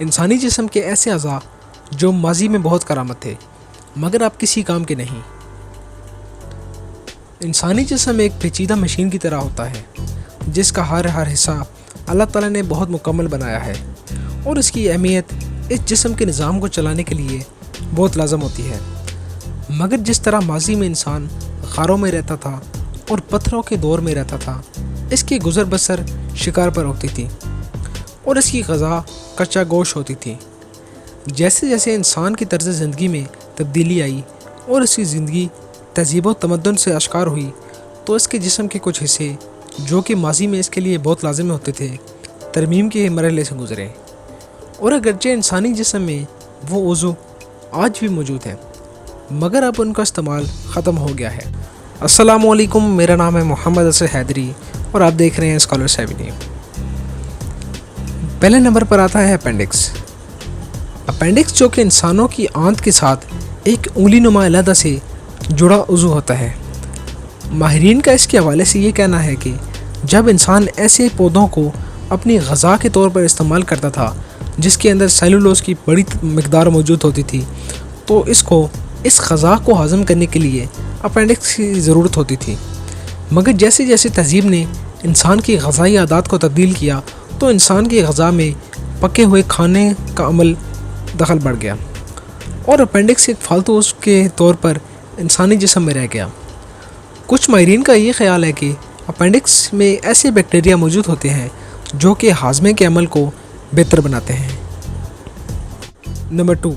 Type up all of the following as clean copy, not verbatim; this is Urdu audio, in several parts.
انسانی جسم کے ایسے اعضاء جو ماضی میں بہت کرامت تھے مگر اب کسی کام کے نہیں۔ انسانی جسم ایک پیچیدہ مشین کی طرح ہوتا ہے جس کا ہر حصہ اللہ تعالیٰ نے بہت مکمل بنایا ہے، اور اس کی اہمیت اس جسم کے نظام کو چلانے کے لیے بہت لازم ہوتی ہے۔ مگر جس طرح ماضی میں انسان غاروں میں رہتا تھا اور پتھروں کے دور میں رہتا تھا، اس کی گزر بسر شکار پر ہوتی تھی اور اس کی غذا کچا گوشت ہوتی تھی۔ جیسے جیسے انسان کی طرز زندگی میں تبدیلی آئی اور اس کی زندگی تہذیب و تمدن سے آشکار ہوئی، تو اس کے جسم کے کچھ حصے جو کہ ماضی میں اس کے لیے بہت لازم ہوتے تھے، ترمیم کے مرحلے سے گزرے، اور اگرچہ انسانی جسم میں وہ عضو آج بھی موجود ہیں مگر اب ان کا استعمال ختم ہو گیا ہے۔ السلام علیکم، میرا نام ہے محمد اسد حیدری اور آپ دیکھ رہے ہیں اسکالرس ایونیو۔ پہلے نمبر پر آتا ہے اپینڈکس۔ اپینڈکس جو کہ انسانوں کی آنت کے ساتھ ایک انگلی نما علیحدہ سے جڑا عضو ہوتا ہے۔ ماہرین کا اس کے حوالے سے یہ کہنا ہے کہ جب انسان ایسے پودوں کو اپنی غذا کے طور پر استعمال کرتا تھا جس کے اندر سیلولوز کی بڑی مقدار موجود ہوتی تھی، تو اس غذا کو ہضم کرنے کے لیے اپینڈکس کی ضرورت ہوتی تھی۔ مگر جیسے جیسے تہذیب نے انسان کی غذائی عادات کو تبدیل کیا تو انسان کی غذا میں پکے ہوئے کھانے کا عمل دخل بڑھ گیا اور اپینڈکس ایک فالتو عضو کے طور پر انسانی جسم میں رہ گیا۔ کچھ ماہرین کا یہ خیال ہے کہ اپینڈکس میں ایسے بیکٹیریا موجود ہوتے ہیں جو کہ ہاضمے کے عمل کو بہتر بناتے ہیں۔ نمبر 2،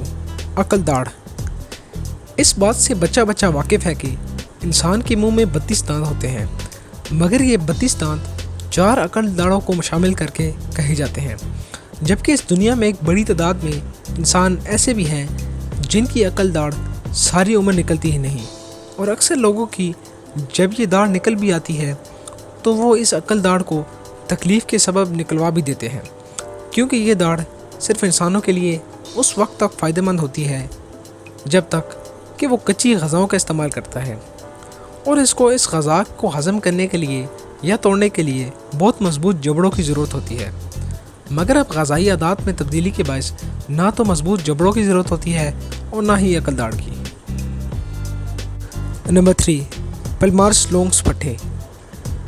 عقل داڑھ۔ اس بات سے بچہ واقف ہے کہ انسان کے منہ میں 32 دانت ہوتے ہیں، مگر یہ 32 دانت 4 عقل داڑھوں کو شامل کر کے کہے جاتے ہیں، جبکہ اس دنیا میں ایک بڑی تعداد میں انسان ایسے بھی ہیں جن کی عقل داڑھ ساری عمر نکلتی ہی نہیں، اور اکثر لوگوں کی جب یہ داڑھ نکل بھی آتی ہے تو وہ اس عقل داڑھ کو تکلیف کے سبب نکلوا بھی دیتے ہیں، کیونکہ یہ داڑھ صرف انسانوں کے لیے اس وقت تک فائدہ مند ہوتی ہے جب تک کہ وہ کچی غذاؤں کا استعمال کرتا ہے، اور اس غذا کو ہضم کرنے کے لیے یا توڑنے کے لیے بہت مضبوط جبڑوں کی ضرورت ہوتی ہے۔ مگر اب غذائی عادات میں تبدیلی کے باعث نہ تو مضبوط جبڑوں کی ضرورت ہوتی ہے اور نہ ہی عقل داڑھ کی۔ نمبر 3، پلمارس لونگس پٹھے۔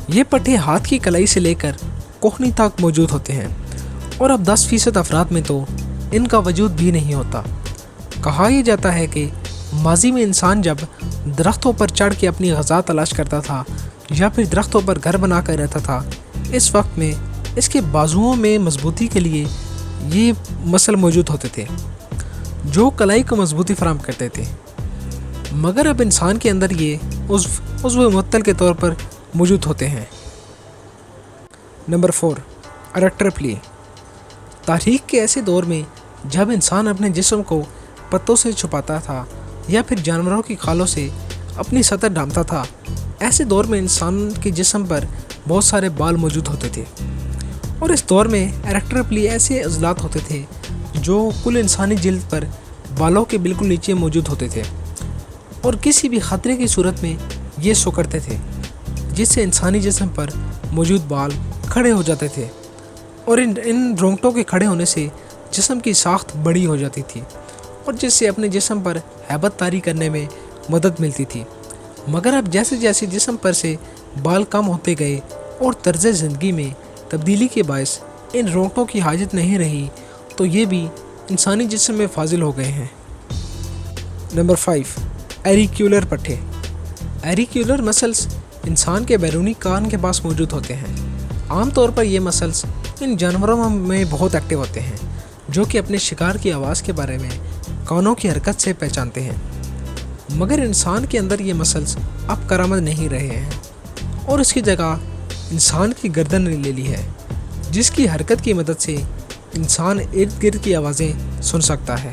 یہ پٹھے ہاتھ کی کلائی سے لے کر کوہنی تک موجود ہوتے ہیں، اور اب 10% افراد میں تو ان کا وجود بھی نہیں ہوتا۔ کہا یہ جاتا ہے کہ ماضی میں انسان جب درختوں پر چڑھ کے اپنی غذا تلاش کرتا تھا یا پھر درختوں پر گھر بنا کر رہتا تھا، اس وقت میں اس کے بازوؤں میں مضبوطی کے لیے یہ مسل موجود ہوتے تھے جو کلائی کو مضبوطی فراہم کرتے تھے، مگر اب انسان کے اندر یہ عضو معطل کے طور پر موجود ہوتے ہیں۔ نمبر 4، اریکٹر پلی۔ تاریخ کے ایسے دور میں جب انسان اپنے جسم کو پتوں سے چھپاتا تھا یا پھر جانوروں کی کھالوں سے اپنی سطح ڈھانپتا تھا، ایسے دور میں انسان کے جسم پر بہت سارے بال موجود ہوتے تھے، اور اس دور میں اریکٹر پلی ایسے عضلات ہوتے تھے جو کل انسانی جلد پر بالوں کے بالکل نیچے موجود ہوتے تھے، اور کسی بھی خطرے کی صورت میں یہ سکڑتے تھے، جس سے انسانی جسم پر موجود بال کھڑے ہو جاتے تھے، اور ان رونگٹوں کے کھڑے ہونے سے جسم کی ساخت بڑی ہو جاتی تھی اور جس سے اپنے جسم پر ہیبت طاری کرنے میں مدد ملتی تھی۔ مگر اب جیسے جیسے جسم پر سے بال کم ہوتے گئے اور طرز زندگی میں تبدیلی کے باعث ان رونگٹوں کی حاجت نہیں رہی، تو یہ بھی انسانی جسم میں فاضل ہو گئے ہیں۔ نمبر 5، ایریکیولر پٹھے۔ ایریکیولر مسلز انسان کے بیرونی کان کے پاس موجود ہوتے ہیں۔ عام طور پر یہ مسلز ان جانوروں میں بہت ایکٹیو ہوتے ہیں جو کہ اپنے شکار کی آواز کے بارے میں کانوں کی حرکت سے پہچانتے ہیں، مگر انسان کے اندر یہ مسلز اب کارآمد نہیں رہے ہیں، اور اس کی جگہ انسان کی گردن نے لے لی ہے، جس کی حرکت کی مدد سے انسان ارد گرد کی آوازیں سن سکتا ہے۔